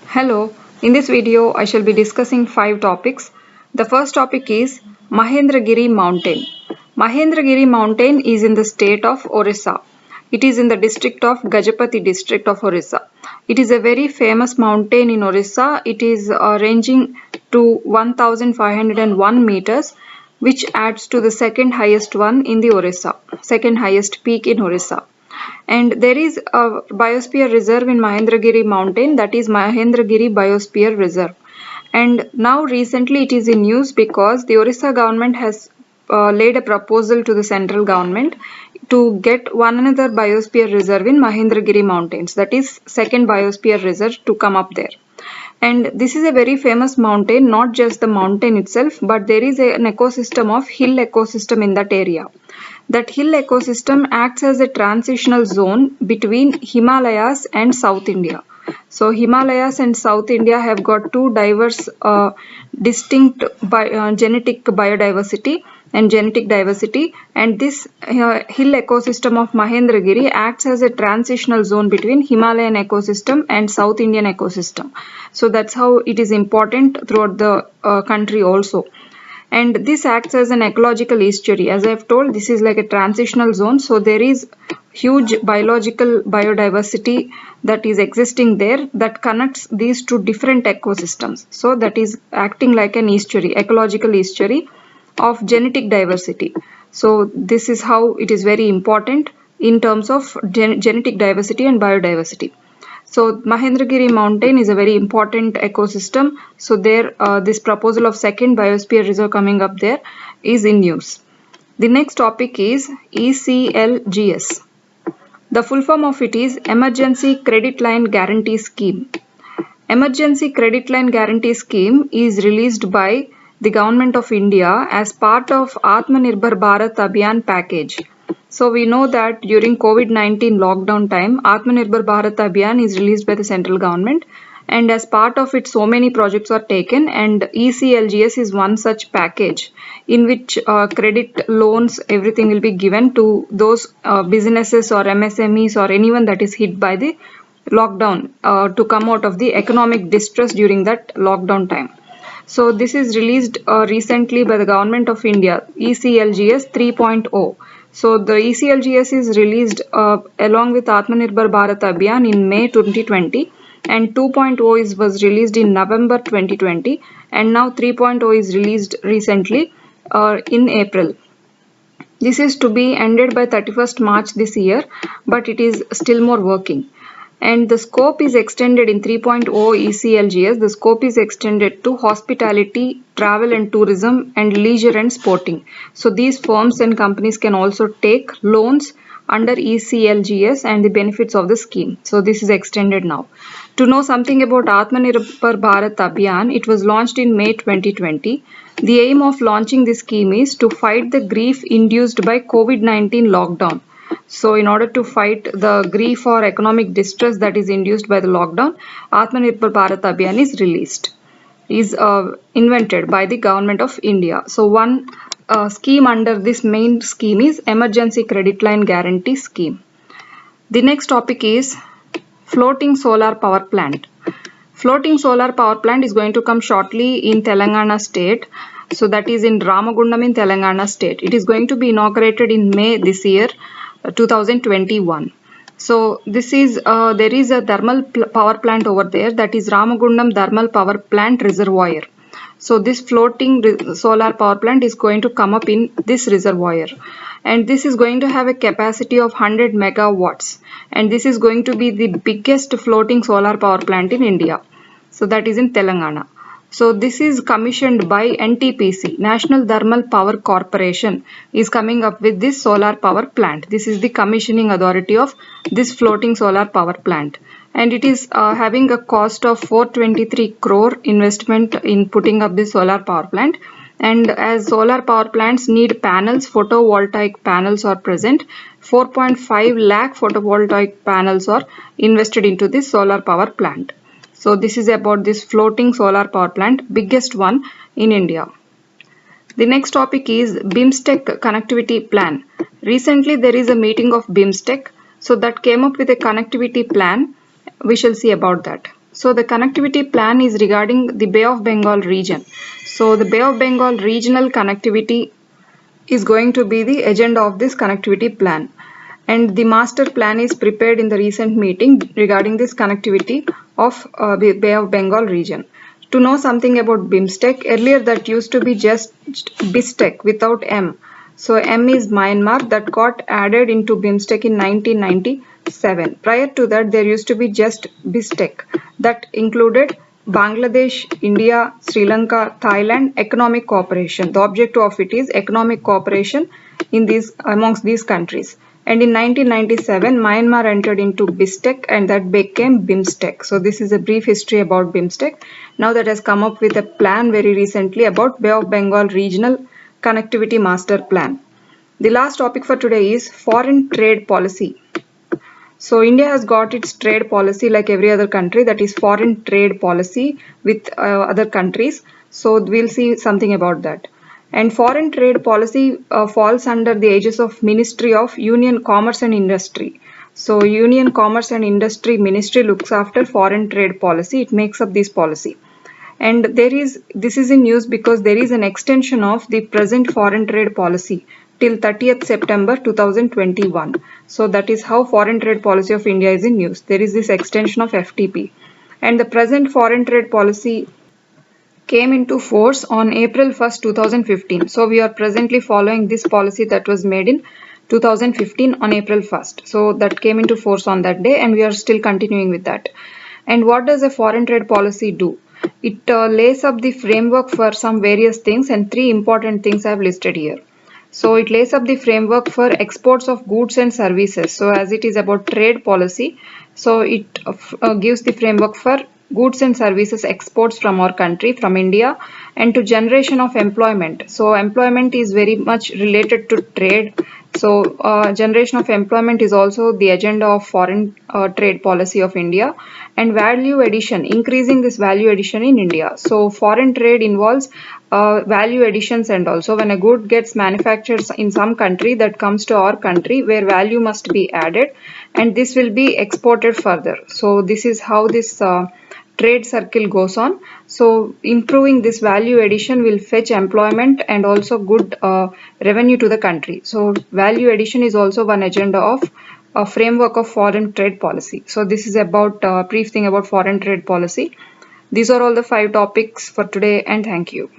Hello, in this video I shall be discussing 5 topics. The first topic is Mahendragiri Mountain. Mahendragiri Mountain is in the state of Orissa. It is in the district of Gajapati district of Orissa. It is a very famous mountain in Orissa. It is ranging to 1501 meters, which adds to the second highest one in the Orissa, second highest peak in Orissa. And there is a Biosphere Reserve in Mahendragiri mountain, that is Mahendragiri Biosphere Reserve. And now recently it is in news because the Orissa government has laid a proposal to the central government to get one another Biosphere Reserve in Mahendragiri mountains, that is second Biosphere Reserve to come up there. And this is a very famous mountain, not just the mountain itself, but there is an ecosystem of hill ecosystem in that area. That hill ecosystem acts as a transitional zone between Himalayas and South India. So Himalayas and South India have got two diverse, distinct genetic biodiversity and genetic diversity, and this hill ecosystem of Mahendragiri acts as a transitional zone between Himalayan ecosystem and South Indian ecosystem. So that's how it is important throughout the country also. And this acts as an ecological estuary. As I have told, this is like a transitional zone, so there is huge biological biodiversity that is existing there that connects these two different ecosystems. So that is acting like an estuary, ecological estuary of genetic diversity. So this is how it is very important in terms of genetic diversity and biodiversity. So Mahendragiri mountain is a very important ecosystem. So there this proposal of second Biosphere Reserve coming up there is in news. The next topic is ECLGS. The full form of it is Emergency Credit Line Guarantee Scheme. Emergency Credit Line Guarantee Scheme is released by the Government of India as part of Atmanirbhar Bharat Abhiyan package. So we know that during COVID-19 lockdown time, Atmanirbhar Bharat Abhiyan is released by the central government, and as part of it so many projects are taken, and ECLGS is one such package in which credit loans, everything will be given to those businesses or MSMEs or anyone that is hit by the lockdown to come out of the economic distress during that lockdown time. So this is released recently by the Government of India, ECLGS 3.0. So the ECLGS is released along with Atmanirbhar Bharat Abhiyan in May 2020, and 2.0 was released in November 2020, and now 3.0 is released recently in April. This is to be ended by 31st March this year, but it is still more working. And the scope is extended in 3.0 ECLGS. The scope is extended to hospitality, travel and tourism, and leisure and sporting. So these firms and companies can also take loans under ECLGS and the benefits of the scheme. So this is extended now. To know something about Atmanirbhar Bharat Abhiyan, it was launched in May 2020. The aim of launching this scheme is to fight the grief induced by COVID-19 lockdown. So in order to fight the grief or economic distress that is induced by the lockdown, Atmanirbhar Bharat Abhiyan is invented by the Government of India. So one scheme under this main scheme is Emergency Credit Line Guarantee Scheme. The next topic is Floating Solar Power Plant. Floating solar power plant is going to come shortly in Telangana state. So that is in Ramagundam in Telangana state. It is going to be inaugurated in May this year, 2021. So this is there is a thermal power plant over there, that is Ramagundam Thermal Power Plant Reservoir. So this floating solar power plant is going to come up in this reservoir, and this is going to have a capacity of 100 megawatts, and this is going to be the biggest floating solar power plant in India. So that is in Telangana. So this is commissioned by NTPC, National Thermal Power Corporation, is coming up with this solar power plant. This is the commissioning authority of this floating solar power plant. And it is having a cost of 423 crore investment in putting up this solar power plant. And as solar power plants need panels, photovoltaic panels are present. 4.5 lakh photovoltaic panels are invested into this solar power plant. So this is about this floating solar power plant, biggest one in India. The next topic is BIMSTEC connectivity plan. Recently there is a meeting of BIMSTEC, so that came up with a connectivity plan. We shall see about that. So the connectivity plan is regarding the Bay of Bengal region. So the Bay of Bengal regional connectivity is going to be the agenda of this connectivity plan. And the master plan is prepared in the recent meeting regarding this connectivity of the Bay of Bengal region. To know something about BIMSTEC, earlier that used to be just BISTEC without M. So M is Myanmar, that got added into BIMSTEC in 1997. Prior to that, there used to be just BISTEC that included Bangladesh, India, Sri Lanka, Thailand economic cooperation. The objective of it is economic cooperation in these amongst these countries. And in 1997, Myanmar entered into BISTEC and that became BIMSTEC. So this is a brief history about BIMSTEC. Now that has come up with a plan very recently about Bay of Bengal Regional Connectivity Master Plan. The last topic for today is foreign trade policy. So India has got its trade policy like every other country, that is foreign trade policy with other countries. So we'll see something about that. And foreign trade policy falls under the aegis of Ministry of Union Commerce and Industry. So Union Commerce and Industry Ministry looks after foreign trade policy. It makes up this policy. And this is in news because there is an extension of the present foreign trade policy till 30th September 2021. So that is how foreign trade policy of India is in news. There is this extension of FTP. And the present foreign trade policy came into force on April 1st, 2015. So we are presently following this policy that was made in 2015 on April 1st. So that came into force on that day and we are still continuing with that. And what does a foreign trade policy do? It lays up the framework for some various things, and three important things I have listed here. So it lays up the framework for exports of goods and services. So as it is about trade policy, so it gives the framework for goods and services exports from our country, from India, and to generation of employment. So employment is very much related to trade. So generation of employment is also the agenda of foreign trade policy of India. And value addition, increasing this value addition in India. So foreign trade involves value additions, and also when a good gets manufactured in some country, that comes to our country where value must be added and this will be exported further. So this is how this trade circle goes on. So improving this value addition will fetch employment and also good revenue to the country. So value addition is also one agenda of a framework of foreign trade policy. So this is about brief thing about foreign trade policy. These are all the 5 topics for today, and thank you.